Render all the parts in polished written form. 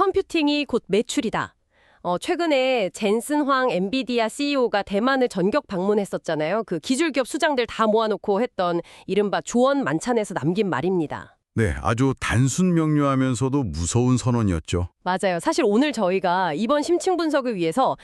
컴퓨팅이 곧 매출이다. 최근에 젠슨 황 엔비디아 CEO가 대만을 전격 방문했었잖아요. 그 기술기업 수장들 다 모아놓고 했던 이른바 조언 만찬에서 남긴 말입니다. 네, 아주 단순 명료하면서도 무서운 선언이었죠. 맞아요. 사실 오늘 저희가 이번 심층 분석을 위해서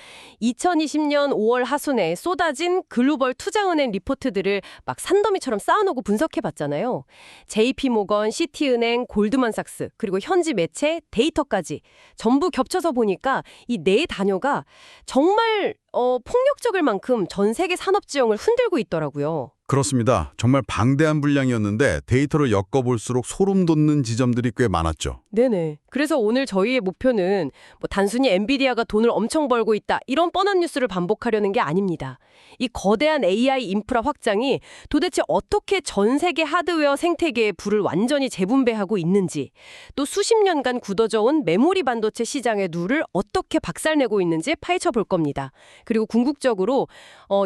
2020년 5월 하순에 쏟아진 글로벌 투자은행 리포트들을 막 산더미처럼 쌓아놓고 분석해봤잖아요. JP모건, 시티은행, 골드만삭스, 그리고 현지 매체, 데이터까지 전부 겹쳐서 보니까 이 네 단어가 정말 폭력적일 만큼 전 세계 산업지형을 흔들고 있더라고요. 그렇습니다. 정말 방대한 분량이었는데 데이터를 엮어볼수록 소름 돋는 지점들이 꽤 많았죠. 네네. 그래서 오늘 저희의 목표는 단순히 엔비디아가 돈을 엄청 벌고 있다 이런 뻔한 뉴스를 반복하려는 게 아닙니다. 이 거대한 AI 인프라 확장이 도대체 어떻게 전 세계 하드웨어 생태계의 불을 완전히 재분배하고 있는지, 또 수십 년간 굳어져 온 메모리 반도체 시장의 룰을 어떻게 박살내고 있는지 파헤쳐 볼 겁니다. 그리고 궁극적으로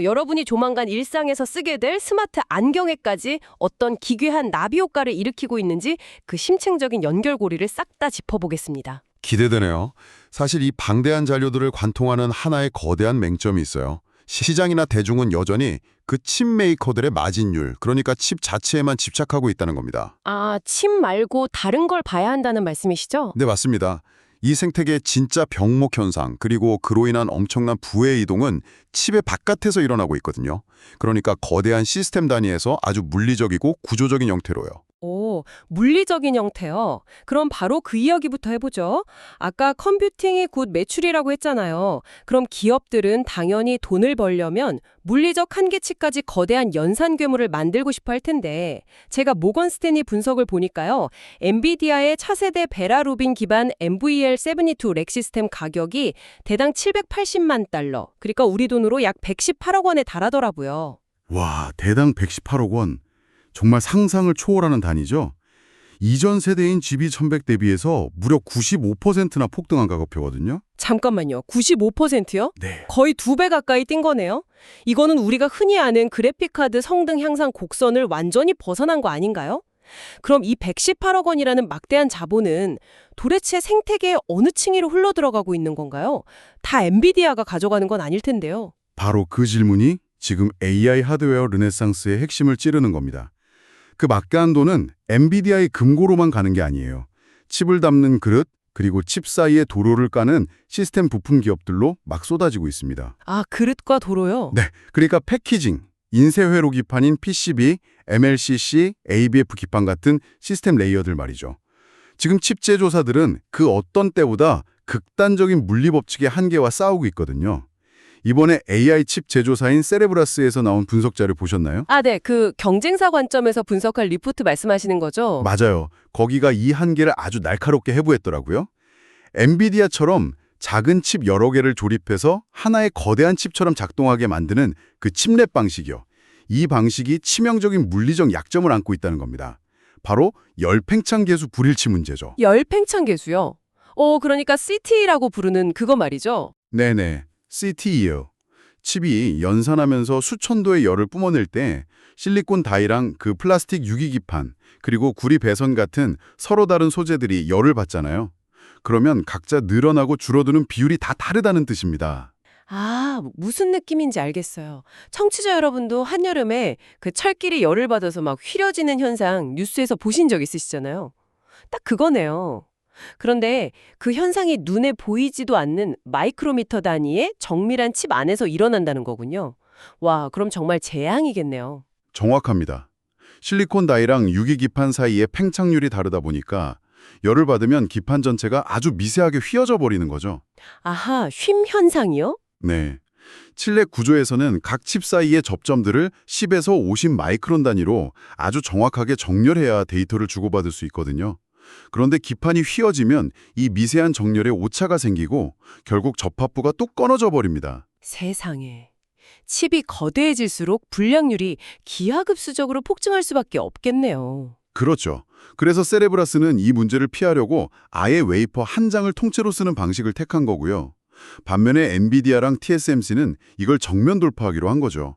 여러분이 조만간 일상에서 쓰게 될 스마트 안경에까지 어떤 기괴한 나비 효과를 일으키고 있는지 그 심층적인 연결고리를 싹 다 짚어보겠습니다. 기대되네요. 사실 이 방대한 잔료들을 관통하는 하나의 거대한 맹점이 있어요. 시장이나 대중은 여전히 그 칩 메이커들의 마진율, 그러니까 칩 자체에만 집착하고 있다는 겁니다. 아, 칩 말고 다른 걸 봐야 한다는 말씀이시죠? 네, 맞습니다. 이 생태계의 진짜 병목 현상, 그리고 그로 인한 엄청난 부의 이동은 칩의 바깥에서 일어나고 있거든요. 그러니까 거대한 시스템 단위에서 아주 물리적이고 구조적인 형태로요. 오, 물리적인 형태요. 그럼 바로 그 이야기부터 해보죠. 아까 컴퓨팅이 곧 매출이라고 했잖아요. 그럼 기업들은 당연히 돈을 벌려면 물리적 한계치까지 거대한 연산 괴물을 만들고 싶어 할 텐데, 제가 모건 스탠리 분석을 보니까요. 엔비디아의 차세대 베라 루빈 기반 NVL72 렉 시스템 가격이 대당 780만 달러, 그러니까 우리 돈으로 약 118억 원에 달하더라고요. 와, 대당 118억 원. 정말 상상을 초월하는 단위죠. 이전 세대인 GB1100 대비해서 무려 95%나 폭등한 가격표거든요. 잠깐만요. 95%요? 네. 거의 2배 가까이 뛴 거네요. 이거는 우리가 흔히 아는 그래픽카드 성능 향상 곡선을 완전히 벗어난 거 아닌가요? 그럼 이 118억 원이라는 막대한 자본은 도대체 생태계의 어느 층위로 흘러들어가고 있는 건가요? 다 엔비디아가 가져가는 건 아닐 텐데요. 바로 그 질문이 지금 AI 하드웨어 르네상스의 핵심을 찌르는 겁니다. 그 막대한 돈은 엔비디아의 금고로만 가는 게 아니에요. 칩을 담는 그릇, 그리고 칩 사이에 도로를 까는 시스템 부품 기업들로 막 쏟아지고 있습니다. 아, 그릇과 도로요? 네, 그러니까 패키징, 인쇄회로 기판인 PCB, MLCC, ABF 기판 같은 시스템 레이어들 말이죠. 지금 칩 제조사들은 그 어떤 때보다 극단적인 물리법칙의 한계와 싸우고 있거든요. 이번에 AI 칩 제조사인 세레브라스에서 나온 분석 자료 보셨나요? 아, 네. 그 경쟁사 관점에서 분석할 리포트 말씀하시는 거죠? 맞아요. 거기가 이 한계를 아주 날카롭게 해부했더라고요. 엔비디아처럼 작은 칩 여러 개를 조립해서 하나의 거대한 칩처럼 작동하게 만드는 그 칩랩 방식이요. 이 방식이 치명적인 물리적 약점을 안고 있다는 겁니다. 바로 열팽창 계수 불일치 문제죠. 열팽창 계수요? 그러니까 CT라고 부르는 그거 말이죠? 네네. CTE요. 칩이 연산하면서 수천 도의 열을 뿜어낼 때 실리콘 다이랑 그 플라스틱 유기기판, 그리고 구리 배선 같은 서로 다른 소재들이 열을 받잖아요. 그러면 각자 늘어나고 줄어드는 비율이 다 다르다는 뜻입니다. 아, 무슨 느낌인지 알겠어요. 청취자 여러분도 한여름에 그 철길이 열을 받아서 막 휘려지는 현상 뉴스에서 보신 적 있으시잖아요. 딱 그거네요. 그런데 그 현상이 눈에 보이지도 않는 마이크로미터 단위의 정밀한 칩 안에서 일어난다는 거군요. 와, 그럼 정말 재앙이겠네요. 정확합니다. 실리콘 다이랑 유기기판 사이의 팽창률이 다르다 보니까 열을 받으면 기판 전체가 아주 미세하게 휘어져 버리는 거죠. 아하, 쉼 현상이요? 네. 칠레 구조에서는 각 칩 사이의 접점들을 10에서 50 마이크론 단위로 아주 정확하게 정렬해야 데이터를 주고받을 수 있거든요. 그런데 기판이 휘어지면 이 미세한 정렬에 오차가 생기고 결국 접합부가 뚝 끊어져 버립니다. 세상에. 칩이 거대해질수록 불량률이 기하급수적으로 폭증할 수밖에 없겠네요. 그렇죠. 그래서 세레브라스는 이 문제를 피하려고 아예 웨이퍼 한 장을 통째로 쓰는 방식을 택한 거고요. 반면에 엔비디아랑 TSMC는 이걸 정면 돌파하기로 한 거죠.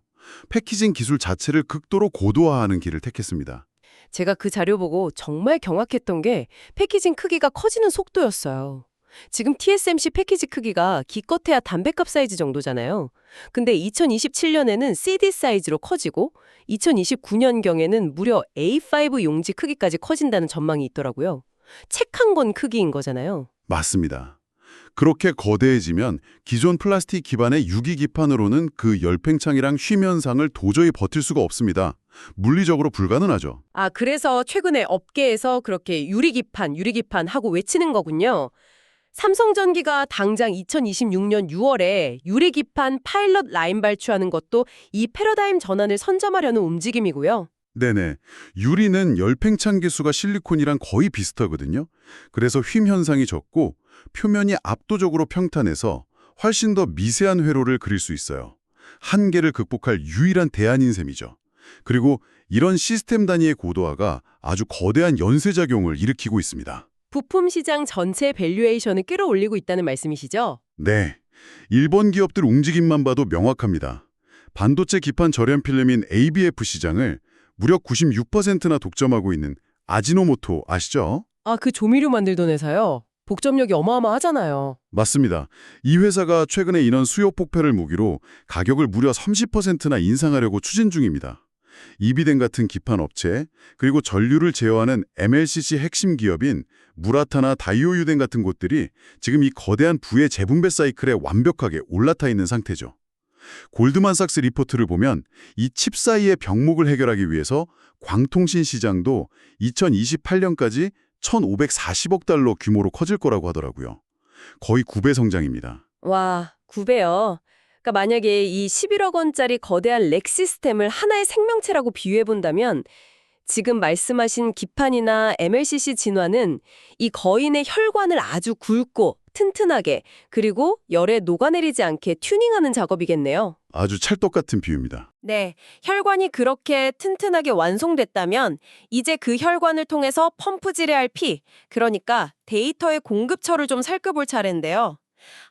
패키징 기술 자체를 극도로 고도화하는 길을 택했습니다. 제가 그 자료 보고 정말 경악했던 게 패키징 크기가 커지는 속도였어요. 지금 TSMC 패키지 크기가 기껏해야 담배값 사이즈 정도잖아요. 근데 2027년에는 CD 사이즈로 커지고 2029년경에는 무려 A5 용지 크기까지 커진다는 전망이 있더라고요. 책 한 권 크기인 거잖아요. 맞습니다. 그렇게 거대해지면 기존 플라스틱 기반의 유기기판으로는 그 열팽창이랑 쉼 현상을 도저히 버틸 수가 없습니다. 물리적으로 불가능하죠. 아, 그래서 최근에 업계에서 그렇게 유리기판 하고 외치는 거군요. 삼성전기가 당장 2026년 6월에 유리기판 파일럿 라인 발주하는 것도 이 패러다임 전환을 선점하려는 움직임이고요. 네네. 유리는 열팽창 계수가 실리콘이랑 거의 비슷하거든요. 그래서 휨 현상이 적고 표면이 압도적으로 평탄해서 훨씬 더 미세한 회로를 그릴 수 있어요. 한계를 극복할 유일한 대안인 셈이죠. 그리고 이런 시스템 단위의 고도화가 아주 거대한 연쇄작용을 일으키고 있습니다. 부품 시장 전체 밸류에이션을 끌어올리고 있다는 말씀이시죠? 네. 일본 기업들 움직임만 봐도 명확합니다. 반도체 기판 절연 필름인 ABF 시장을 무려 96%나 독점하고 있는 아지노모토 아시죠? 아, 그 조미료 만들던 회사요? 복점력이 어마어마하잖아요. 맞습니다. 이 회사가 최근에 인원 수요 폭발을 무기로 가격을 무려 30%나 인상하려고 추진 중입니다. 이비덴 같은 기판 업체, 그리고 전류를 제어하는 MLCC 핵심 기업인 무라타나 다이오유덴 같은 곳들이 지금 이 거대한 부의 재분배 사이클에 완벽하게 올라타 있는 상태죠. 골드만삭스 리포트를 보면 이 칩 사이의 병목을 해결하기 위해서 광통신 시장도 2028년까지 1,540억 달러 규모로 커질 거라고 하더라고요. 거의 9배 성장입니다. 와, 9배요. 그러니까 만약에 이 11억 원짜리 거대한 렉 시스템을 하나의 생명체라고 비유해본다면 지금 말씀하신 기판이나 MLCC 진화는 이 거인의 혈관을 아주 굵고 튼튼하게 그리고 열에 녹아내리지 않게 튜닝하는 작업이겠네요. 아주 찰떡 같은 비유입니다. 네, 혈관이 그렇게 튼튼하게 완성됐다면 이제 그 혈관을 통해서 펌프질해야 할 피, 그러니까 데이터의 공급처를 좀 살펴볼 차례인데요.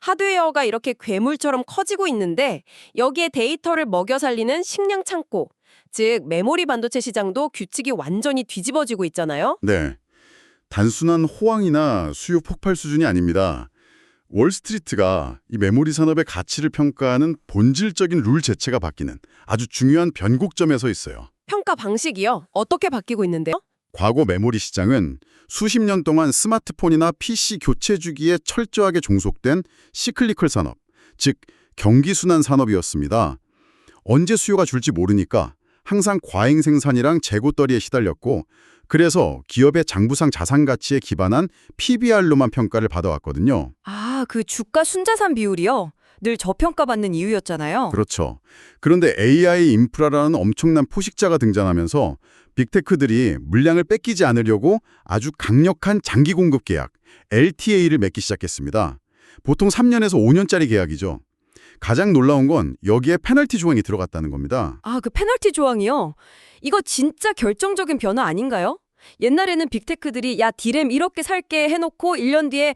하드웨어가 이렇게 괴물처럼 커지고 있는데 여기에 데이터를 먹여 살리는 식량 창고, 즉 메모리 반도체 시장도 규칙이 완전히 뒤집어지고 있잖아요. 네. 단순한 호황이나 수요 폭발 수준이 아닙니다. 월스트리트가 이 메모리 산업의 가치를 평가하는 본질적인 룰 자체가 바뀌는 아주 중요한 변곡점에 서 있어요. 평가 방식이요? 어떻게 바뀌고 있는데요? 과거 메모리 시장은 수십 년 동안 스마트폰이나 PC 교체 주기에 철저하게 종속된 시클리컬 산업, 즉 경기순환 산업이었습니다. 언제 수요가 줄지 모르니까 항상 과잉 생산이랑 재고떨이에 시달렸고 그래서 기업의 장부상 자산 가치에 기반한 PBR로만 평가를 받아왔거든요. 아, 그 주가 순자산 비율이요? 늘 저평가받는 이유였잖아요. 그렇죠. 그런데 AI 인프라라는 엄청난 포식자가 등장하면서 빅테크들이 물량을 뺏기지 않으려고 아주 강력한 장기 공급 계약, LTA를 맺기 시작했습니다. 보통 3년에서 5년짜리 계약이죠. 가장 놀라운 건 여기에 페널티 조항이 들어갔다는 겁니다. 아, 그 페널티 조항이요? 이거 진짜 결정적인 변화 아닌가요? 옛날에는 빅테크들이 야, 디램 이렇게 살게 해놓고 1년 뒤에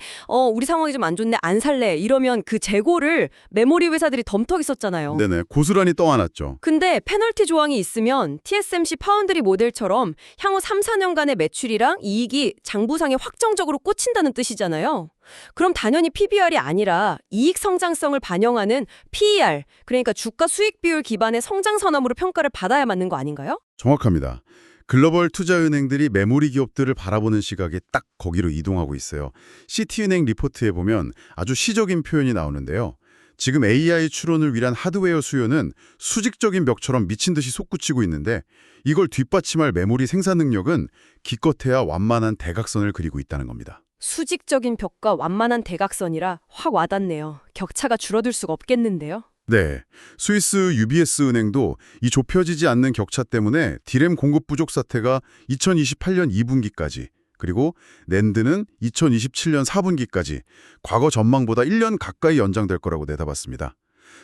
우리 상황이 좀 안 좋네, 안 살래 이러면 그 재고를 메모리 회사들이 덤터기 썼잖아요. 네네, 고스란히 떠안았죠. 근데 페널티 조항이 있으면 TSMC 파운드리 모델처럼 향후 3, 4년간의 매출이랑 이익이 장부상에 확정적으로 꽂힌다는 뜻이잖아요. 그럼 당연히 PBR이 아니라 이익 성장성을 반영하는 PER, 그러니까 주가 수익 비율 기반의 성장 선언으로 평가를 받아야 맞는 거 아닌가요? 정확합니다. 글로벌 투자은행들이 메모리 기업들을 바라보는 시각이 딱 거기로 이동하고 있어요. 시티은행 리포트에 보면 아주 시적인 표현이 나오는데요. 지금 AI 추론을 위한 하드웨어 수요는 수직적인 벽처럼 미친 듯이 솟구치고 있는데 이걸 뒷받침할 메모리 생산 능력은 기껏해야 완만한 대각선을 그리고 있다는 겁니다. 수직적인 벽과 완만한 대각선이라 확 와닿네요. 격차가 줄어들 수가 없겠는데요. 네, 스위스 UBS 은행도 이 좁혀지지 않는 격차 때문에 디램 공급 부족 사태가 2028년 2분기까지 그리고 낸드는 2027년 4분기까지 과거 전망보다 1년 가까이 연장될 거라고 내다봤습니다.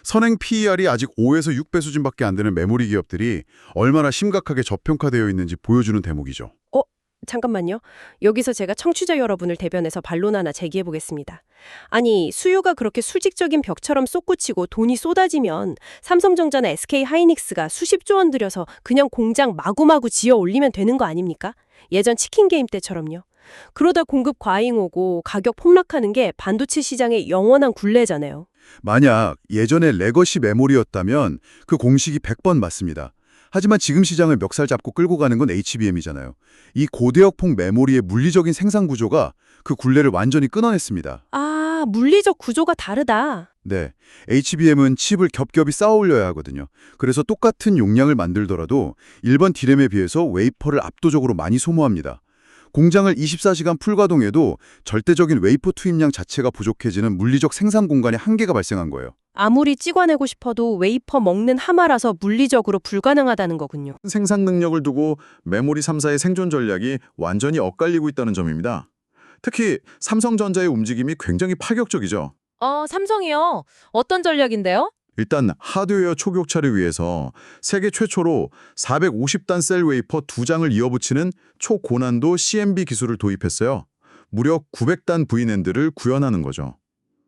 선행 PER이 아직 5에서 6배 수준밖에 안 되는 메모리 기업들이 얼마나 심각하게 저평가되어 있는지 보여주는 대목이죠. 잠깐만요. 여기서 제가 청취자 여러분을 대변해서 반론 하나 제기해 보겠습니다. 아니, 수요가 그렇게 수직적인 벽처럼 솟구치고 돈이 쏟아지면 삼성전자나 SK하이닉스가 수십조 원 들여서 그냥 공장 마구마구 지어 올리면 되는 거 아닙니까? 예전 치킨 게임 때처럼요. 그러다 공급 과잉 오고 가격 폭락하는 게 반도체 시장의 영원한 굴레잖아요. 만약 예전에 레거시 메모리였다면 그 공식이 100번 맞습니다. 하지만 지금 시장을 멱살 잡고 끌고 가는 건 HBM이잖아요. 이 고대역폭 메모리의 물리적인 생산 구조가 그 굴레를 완전히 끊어냈습니다. 아, 물리적 구조가 다르다. 네, HBM은 칩을 겹겹이 쌓아 올려야 하거든요. 그래서 똑같은 용량을 만들더라도 일반 D램에 비해서 웨이퍼를 압도적으로 많이 소모합니다. 공장을 24시간 풀가동해도 절대적인 웨이퍼 투입량 자체가 부족해지는 물리적 생산 공간에 한계가 발생한 거예요. 아무리 찍어내고 싶어도 웨이퍼 먹는 하마라서 물리적으로 불가능하다는 거군요. 생산 능력을 두고 메모리 3사의 생존 전략이 완전히 엇갈리고 있다는 점입니다. 특히 삼성전자의 움직임이 굉장히 파격적이죠. 삼성이요. 어떤 전략인데요? 일단 하드웨어 초격차를 위해서 세계 최초로 450단 셀 웨이퍼 2장을 이어붙이는 초고난도 CMB 기술을 도입했어요. 무려 900단 V낸드를 구현하는 거죠.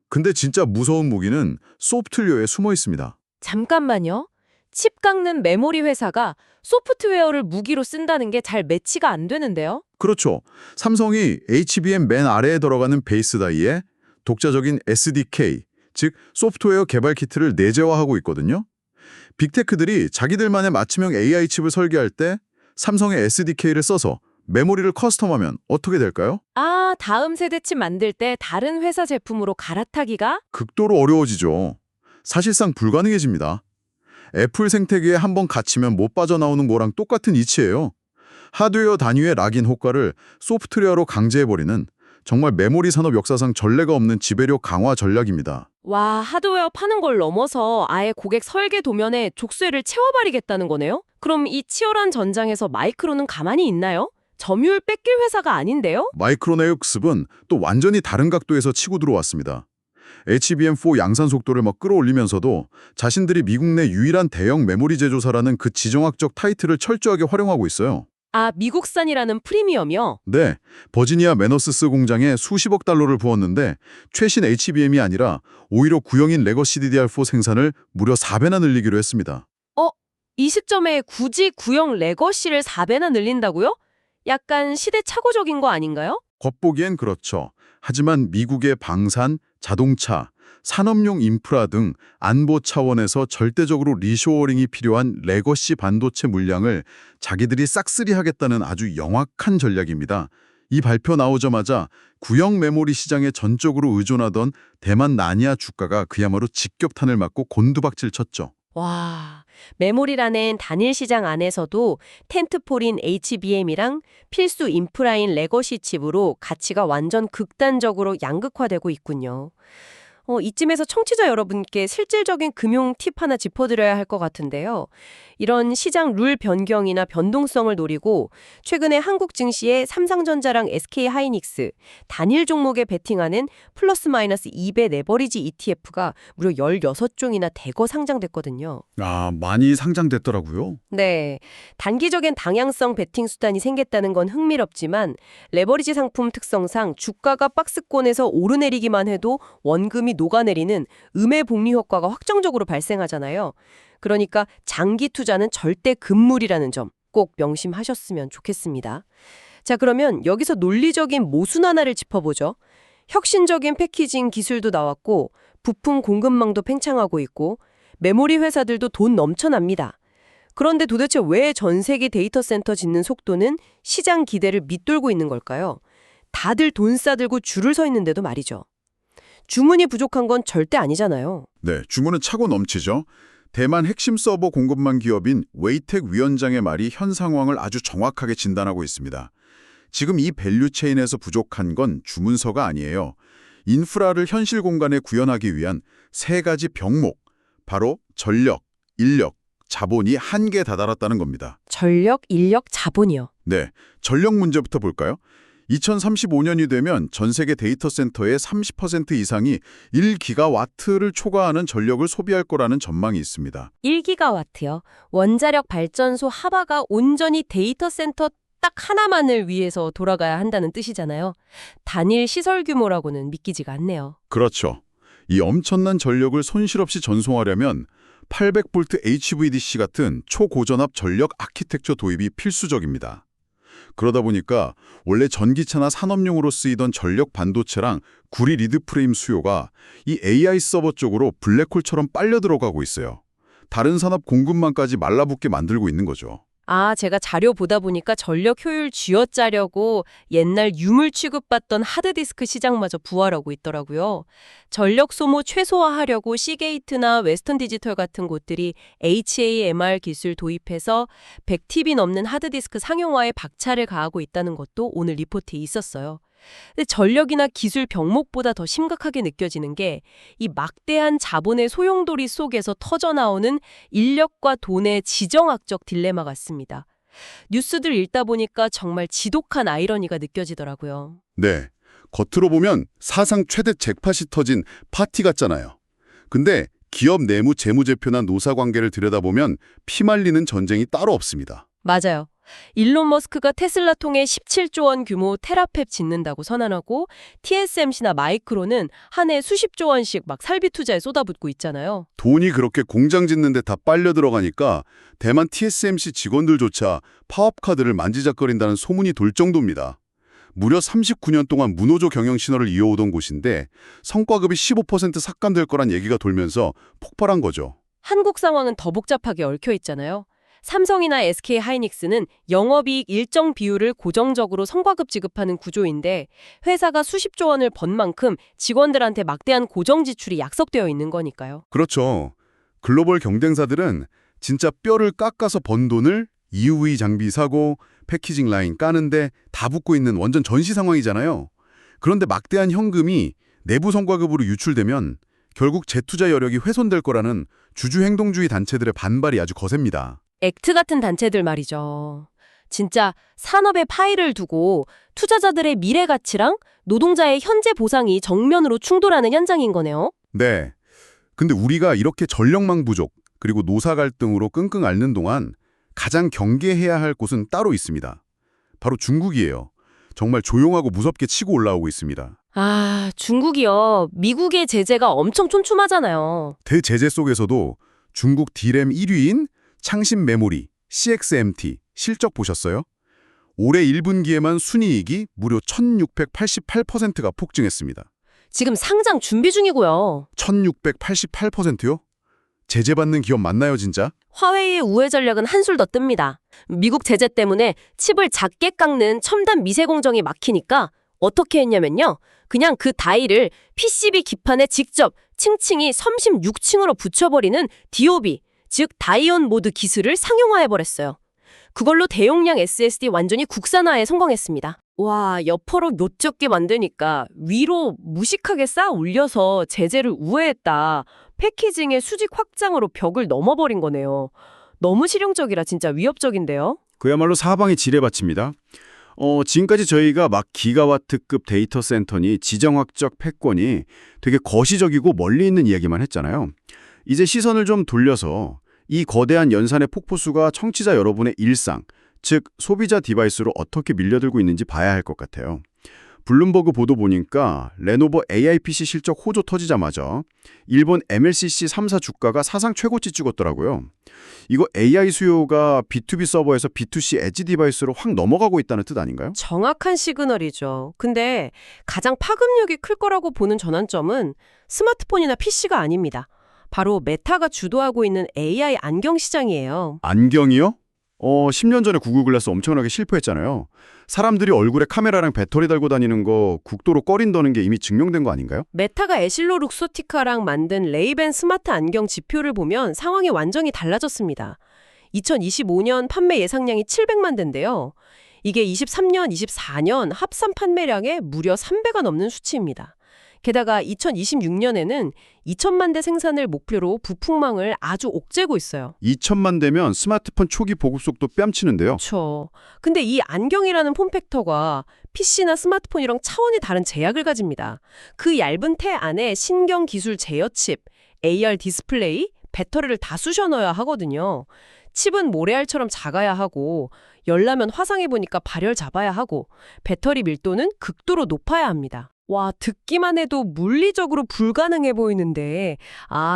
근데 진짜 무서운 무기는 소프트웨어에 숨어 있습니다. 잠깐만요. 칩 깎는 메모리 회사가 소프트웨어를 무기로 쓴다는 게 잘 매치가 안 되는데요? 그렇죠. 삼성이 HBM 맨 아래에 들어가는 베이스 다이에 독자적인 SDK, 즉 소프트웨어 개발 키트를 내재화하고 있거든요. 빅테크들이 자기들만의 맞춤형 AI 칩을 설계할 때 삼성의 SDK를 써서 메모리를 커스텀하면 어떻게 될까요? 아, 다음 세대 칩 만들 때 다른 회사 제품으로 갈아타기가? 극도로 어려워지죠. 사실상 불가능해집니다. 애플 생태계에 한번 갇히면 못 빠져나오는 거랑 똑같은 이치예요. 하드웨어 단위의 락인 효과를 소프트웨어로 강제해버리는 정말 메모리 산업 역사상 전례가 없는 지배력 강화 전략입니다. 와, 하드웨어 파는 걸 넘어서 아예 고객 설계 도면에 족쇄를 채워버리겠다는 거네요? 그럼 이 치열한 전장에서 마이크론은 가만히 있나요? 점유율 뺏길 회사가 아닌데요? 마이크론의 습은 또 완전히 다른 각도에서 치고 들어왔습니다. HBM4 양산 속도를 막 끌어올리면서도 자신들이 미국 내 유일한 대형 메모리 제조사라는 그 지정학적 타이틀을 철저하게 활용하고 있어요. 아, 미국산이라는 프리미엄이요? 네, 버지니아 매너스스 공장에 수십억 달러를 부었는데 최신 HBM이 아니라 오히려 구형인 레거시 DDR4 생산을 무려 4배나 늘리기로 했습니다. 이 시점에 굳이 구형 레거시를 4배나 늘린다고요? 약간 시대착오적인 거 아닌가요? 겉보기엔 그렇죠. 하지만 미국의 방산, 자동차, 산업용 인프라 등 안보 차원에서 절대적으로 리쇼어링이 필요한 레거시 반도체 물량을 자기들이 싹쓸이하겠다는 아주 영악한 전략입니다. 이 발표 나오자마자 구형 메모리 시장에 전적으로 의존하던 대만 나니아 주가가 그야말로 직격탄을 맞고 곤두박질 쳤죠. 와, 메모리라는 단일 시장 안에서도 텐트폴인 HBM이랑 필수 인프라인 레거시 칩으로 가치가 완전 극단적으로 양극화되고 있군요. 이쯤에서 청취자 여러분께 실질적인 금융 팁 하나 짚어드려야 할 것 같은데요. 이런 시장 룰 변경이나 변동성을 노리고 최근에 한국 증시에 삼성전자랑 SK하이닉스 단일 종목에 베팅하는 플러스 마이너스 2배 레버리지 ETF가 무려 16종이나 대거 상장됐거든요. 아, 많이 상장됐더라고요. 네, 단기적인 방향성 베팅 수단이 생겼다는 건 흥미롭지만 레버리지 상품 특성상 주가가 박스권에서 오르내리기만 해도 원금이 녹아내리는 음해복리 효과가 확정적으로 발생하잖아요. 그러니까 장기 투자는 절대 금물이라는 점 꼭 명심하셨으면 좋겠습니다. 자, 그러면 여기서 논리적인 모순 하나를 짚어보죠. 혁신적인 패키징 기술도 나왔고 부품 공급망도 팽창하고 있고 메모리 회사들도 돈 넘쳐납니다. 그런데 도대체 왜 전 세계 데이터 센터 짓는 속도는 시장 기대를 밑돌고 있는 걸까요? 다들 돈 싸들고 줄을 서 있는데도 말이죠. 주문이 부족한 건 절대 아니잖아요. 네, 주문은 차고 넘치죠. 대만 핵심 서버 공급망 기업인 웨이텍 위원장의 말이 현 상황을 아주 정확하게 진단하고 있습니다. 지금 이 밸류 체인에서 부족한 건 주문서가 아니에요. 인프라를 현실 공간에 구현하기 위한 세 가지 병목, 바로 전력, 인력, 자본이 한계에 다다랐다는 겁니다. 전력, 인력, 자본이요. 네, 전력 문제부터 볼까요? 2035년이 되면 전 세계 데이터 센터의 30% 이상이 1기가와트를 초과하는 전력을 소비할 거라는 전망이 있습니다. 1기가와트요. 원자력 발전소 하바가 온전히 데이터 센터 딱 하나만을 위해서 돌아가야 한다는 뜻이잖아요. 단일 시설 규모라고는 믿기지가 않네요. 그렇죠. 이 엄청난 전력을 손실 없이 전송하려면 800V HVDC 같은 초고전압 전력 아키텍처 도입이 필수적입니다. 그러다 보니까 원래 전기차나 산업용으로 쓰이던 전력 반도체랑 구리 리드 프레임 수요가 이 AI 서버 쪽으로 블랙홀처럼 빨려 들어가고 있어요. 다른 산업 공급망까지 말라붙게 만들고 있는 거죠. 아, 제가 자료 보다 보니까 전력 효율 쥐어짜려고 옛날 유물 취급받던 하드디스크 시장마저 부활하고 있더라고요. 전력 소모 최소화하려고 시게이트나 웨스턴 디지털 같은 곳들이 HAMR 기술 도입해서 100TB 넘는 하드디스크 상용화에 박차를 가하고 있다는 것도 오늘 리포트에 있었어요. 근데 전력이나 기술 병목보다 더 심각하게 느껴지는 게 이 막대한 자본의 소용돌이 속에서 터져나오는 인력과 돈의 지정학적 딜레마 같습니다. 뉴스들 읽다 보니까 정말 지독한 아이러니가 느껴지더라고요. 네, 겉으로 보면 사상 최대 잭팟이 터진 파티 같잖아요. 근데 기업 내무 재무제표나 노사관계를 들여다보면 피말리는 전쟁이 따로 없습니다. 맞아요. 일론 머스크가 테슬라 통해 17조 원 규모 테라팹 짓는다고 선언하고 TSMC나 마이크론은 한 해 수십조 원씩 막 설비 투자에 쏟아붓고 있잖아요. 돈이 그렇게 공장 짓는 데 다 빨려 들어가니까 대만 TSMC 직원들조차 파업카드를 만지작거린다는 소문이 돌 정도입니다. 무려 39년 동안 무노조 경영 신호를 이어오던 곳인데 성과급이 15% 삭감될 거란 얘기가 돌면서 폭발한 거죠. 한국 상황은 더 복잡하게 얽혀 있잖아요. 삼성이나 SK하이닉스는 영업이익 일정 비율을 고정적으로 성과급 지급하는 구조인데 회사가 수십조 원을 번 만큼 직원들한테 막대한 고정 지출이 약속되어 있는 거니까요. 그렇죠. 글로벌 경쟁사들은 진짜 뼈를 깎아서 번 돈을 EUV 장비 사고 패키징 라인 까는데 다 붓고 있는 완전 전시 상황이잖아요. 그런데 막대한 현금이 내부 성과급으로 유출되면 결국 재투자 여력이 훼손될 거라는 주주행동주의 단체들의 반발이 아주 거셉니다. 액트 같은 단체들 말이죠. 진짜 산업의 파이를 두고 투자자들의 미래 가치랑 노동자의 현재 보상이 정면으로 충돌하는 현장인 거네요. 네. 근데 우리가 이렇게 전력망 부족 그리고 노사 갈등으로 끙끙 앓는 동안 가장 경계해야 할 곳은 따로 있습니다. 바로 중국이에요. 정말 조용하고 무섭게 치고 올라오고 있습니다. 아, 중국이요. 미국의 제재가 엄청 촘촘하잖아요. 대제재 속에서도 중국 D램 1위인 창신 메모리, CXMT 실적 보셨어요? 올해 1분기에만 순이익이 무려 1688%가 폭증했습니다. 지금 상장 준비 중이고요. 1688%요? 제재받는 기업 맞나요 진짜? 화웨이의 우회 전략은 한술 더 뜹니다. 미국 제재 때문에 칩을 작게 깎는 첨단 미세 공정이 막히니까 어떻게 했냐면요. 그냥 그 다이를 PCB 기판에 직접 층층이 36층으로 붙여버리는 DOB, 즉 다이온 모드 기술을 상용화해버렸어요. 그걸로 대용량 SSD 완전히 국산화에 성공했습니다. 와, 여퍼로 요적게 만드니까 위로 무식하게 쌓아 올려서 제재를 우회했다. 패키징의 수직 확장으로 벽을 넘어버린 거네요. 너무 실용적이라 진짜 위협적인데요. 그야말로 사방이 지뢰밭입니다. 지금까지 저희가 막 기가와트급 데이터 센터니 지정학적 패권이 되게 거시적이고 멀리 있는 이야기만 했잖아요. 이제 시선을 좀 돌려서 이 거대한 연산의 폭포수가 청취자 여러분의 일상, 즉 소비자 디바이스로 어떻게 밀려들고 있는지 봐야 할 것 같아요. 블룸버그 보도 보니까 레노버 AI PC 실적 호조 터지자마자 일본 MLCC 3사 주가가 사상 최고치 찍었더라고요. 이거 AI 수요가 B2B 서버에서 B2C 엣지 디바이스로 확 넘어가고 있다는 뜻 아닌가요? 정확한 시그널이죠. 근데 가장 파급력이 클 거라고 보는 전환점은 스마트폰이나 PC가 아닙니다. 바로 메타가 주도하고 있는 AI 안경 시장이에요. 안경이요? 10년 전에 구글 글라스 엄청나게 실패했잖아요. 사람들이 얼굴에 카메라랑 배터리 달고 다니는 거 국도로 꺼린다는 게 이미 증명된 거 아닌가요? 메타가 에실로 룩소티카랑 만든 레이벤 스마트 안경 지표를 보면 상황이 완전히 달라졌습니다. 2025년 판매 예상량이 700만 대인데요. 이게 23년, 24년 합산 판매량의 무려 3배가 넘는 수치입니다. 게다가 2026년에는 2천만 대 생산을 목표로 부품망을 아주 옥죄고 있어요. 2천만 대면 스마트폰 초기 보급 속도 뺨치는데요. 그렇죠. 근데 이 안경이라는 폼팩터가 PC나 스마트폰이랑 차원이 다른 제약을 가집니다. 그 얇은 테 안에 신경 기술 제어 칩, AR 디스플레이, 배터리를 다 쑤셔 넣어야 하거든요. 칩은 모래알처럼 작아야 하고 열나면 화상해 보니까 발열 잡아야 하고 배터리 밀도는 극도로 높아야 합니다. 와, 듣기만 해도 물리적으로 불가능해 보이는데,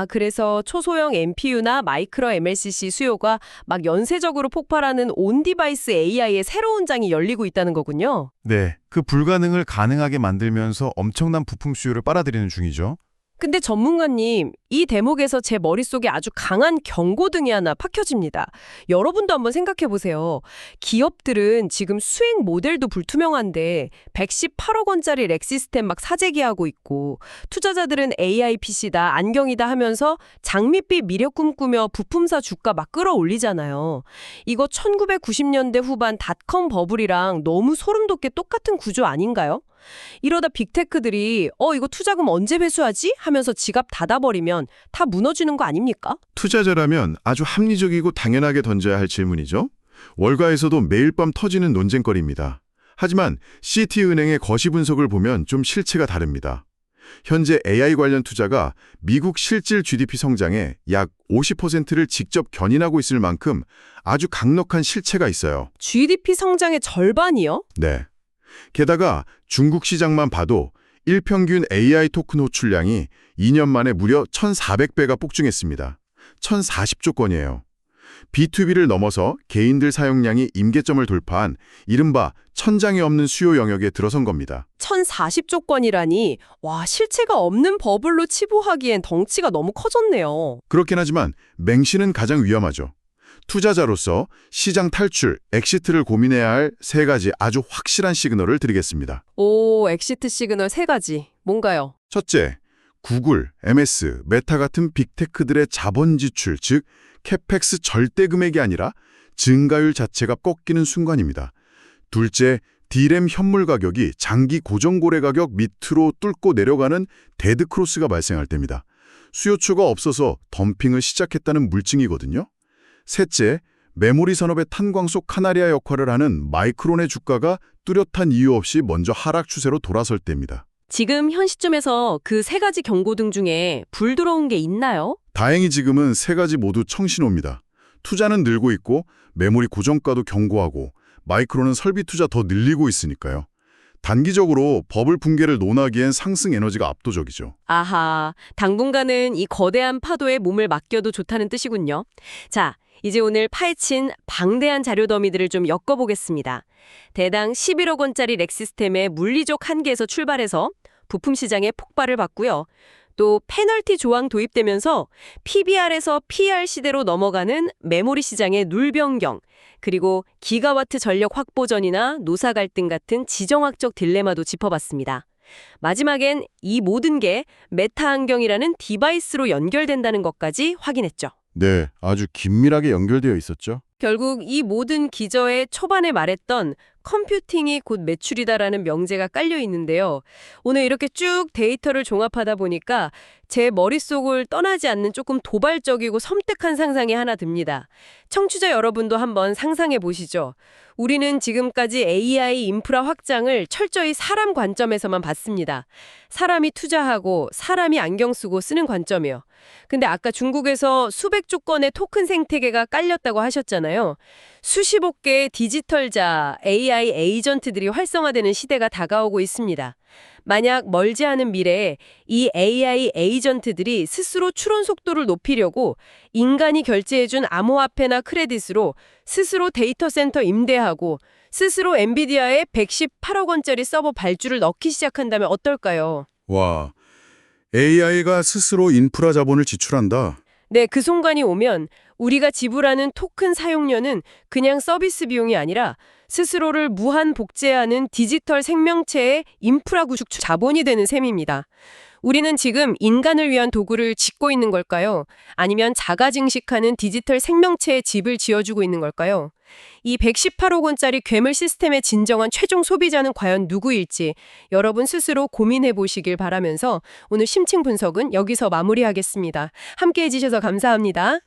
그래서 초소형 MPU나 마이크로 MLCC 수요가 막 연쇄적으로 폭발하는 온디바이스 AI의 새로운 장이 열리고 있다는 거군요. 네, 그 불가능을 가능하게 만들면서 엄청난 부품 수요를 빨아들이는 중이죠. 근데 전문가님, 이 대목에서 제 머릿속에 아주 강한 경고등이 하나 박혀집니다. 여러분도 한번 생각해 보세요. 기업들은 지금 수익 모델도 불투명한데 118억 원짜리 렉 시스템 막 사재기하고 있고, 투자자들은 AI PC다, 안경이다 하면서 장밋빛 미래 꿈꾸며 부품사 주가 막 끌어올리잖아요. 이거 1990년대 후반 닷컴 버블이랑 너무 소름 돋게 똑같은 구조 아닌가요? 이러다 빅테크들이 이거 투자금 언제 회수하지? 하면서 지갑 닫아버리면 다 무너지는 거 아닙니까? 투자자라면 아주 합리적이고 당연하게 던져야 할 질문이죠. 월가에서도 매일 밤 터지는 논쟁거리입니다. 하지만 CT은행의 거시 분석을 보면 좀 실체가 다릅니다. 현재 AI 관련 투자가 미국 실질 GDP 성장의 약 50%를 직접 견인하고 있을 만큼 아주 강력한 실체가 있어요. GDP 성장의 절반이요? 네. 게다가 중국 시장만 봐도 일평균 AI 토큰 호출량이 2년 만에 무려 1,400배가 폭증했습니다. 1,040조 건이에요. B2B를 넘어서 개인들 사용량이 임계점을 돌파한 이른바 천장이 없는 수요 영역에 들어선 겁니다. 1,040조 건이라니, 와, 실체가 없는 버블로 치부하기엔 덩치가 너무 커졌네요. 그렇긴 하지만 맹신은 가장 위험하죠. 투자자로서 시장 탈출, 엑시트를 고민해야 할 세 가지 아주 확실한 시그널을 드리겠습니다. 오, 엑시트 시그널 3가지. 뭔가요? 첫째, 구글, MS, 메타 같은 빅테크들의 자본 지출, 즉 캐펙스 절대 금액이 아니라 증가율 자체가 꺾이는 순간입니다. 둘째, D램 현물 가격이 장기 고정고래 가격 밑으로 뚫고 내려가는 데드크로스가 발생할 때입니다. 수요처가 없어서 덤핑을 시작했다는 물증이거든요. 셋째, 메모리 산업의 탄광 속 카나리아 역할을 하는 마이크론의 주가가 뚜렷한 이유 없이 먼저 하락 추세로 돌아설 때입니다. 지금 현 시점에서 그 3가지 경고등 중에 불 들어온 게 있나요? 다행히 지금은 세 가지 모두 청신호입니다. 투자는 늘고 있고 메모리 고정가도 견고하고 마이크론은 설비 투자 더 늘리고 있으니까요. 단기적으로 버블 붕괴를 논하기엔 상승 에너지가 압도적이죠. 아하, 당분간은 이 거대한 파도에 몸을 맡겨도 좋다는 뜻이군요. 자, 이제 오늘 파헤친 방대한 자료 더미들을 좀 엮어보겠습니다. 대당 11억 원짜리 렉 시스템의 물리적 한계에서 출발해서 부품 시장의 폭발을 봤고요. 또 페널티 조항 도입되면서 PBR에서 PR 시대로 넘어가는 메모리 시장의 룰 변경, 그리고 기가와트 전력 확보전이나 노사 갈등 같은 지정학적 딜레마도 짚어봤습니다. 마지막엔 이 모든 게 메타 안경이라는 디바이스로 연결된다는 것까지 확인했죠. 네, 아주 긴밀하게 연결되어 있었죠. 결국 이 모든 기저에 초반에 말했던 컴퓨팅이 곧 매출이다라는 명제가 깔려 있는데요. 오늘 이렇게 쭉 데이터를 종합하다 보니까 제 머릿속을 떠나지 않는 조금 도발적이고 섬뜩한 상상이 하나 듭니다. 청취자 여러분도 한번 상상해 보시죠. 우리는 지금까지 AI 인프라 확장을 철저히 사람 관점에서만 봤습니다. 사람이 투자하고 사람이 안경 쓰고 쓰는 관점이요. 근데 아까 중국에서 수백조 건의 토큰 생태계가 깔렸다고 하셨잖아요. 수십억 개의 디지털자, AI 에이전트들이 활성화되는 시대가 다가오고 있습니다. 만약 멀지 않은 미래에 이 AI 에이전트들이 스스로 추론 속도를 높이려고 인간이 결제해준 암호화폐나 크레딧으로 스스로 데이터 센터 임대하고 스스로 엔비디아에 118억 원짜리 서버 발주를 넣기 시작한다면 어떨까요? 와, AI가 스스로 인프라 자본을 지출한다. 네, 그 순간이 오면 우리가 지불하는 토큰 사용료는 그냥 서비스 비용이 아니라 스스로를 무한 복제하는 디지털 생명체의 인프라 구축 자본이 되는 셈입니다. 우리는 지금 인간을 위한 도구를 짓고 있는 걸까요? 아니면 자가 증식하는 디지털 생명체의 집을 지어주고 있는 걸까요? 이 118억 원짜리 괴물 시스템의 진정한 최종 소비자는 과연 누구일지 여러분 스스로 고민해 보시길 바라면서 오늘 심층 분석은 여기서 마무리하겠습니다. 함께 해주셔서 감사합니다.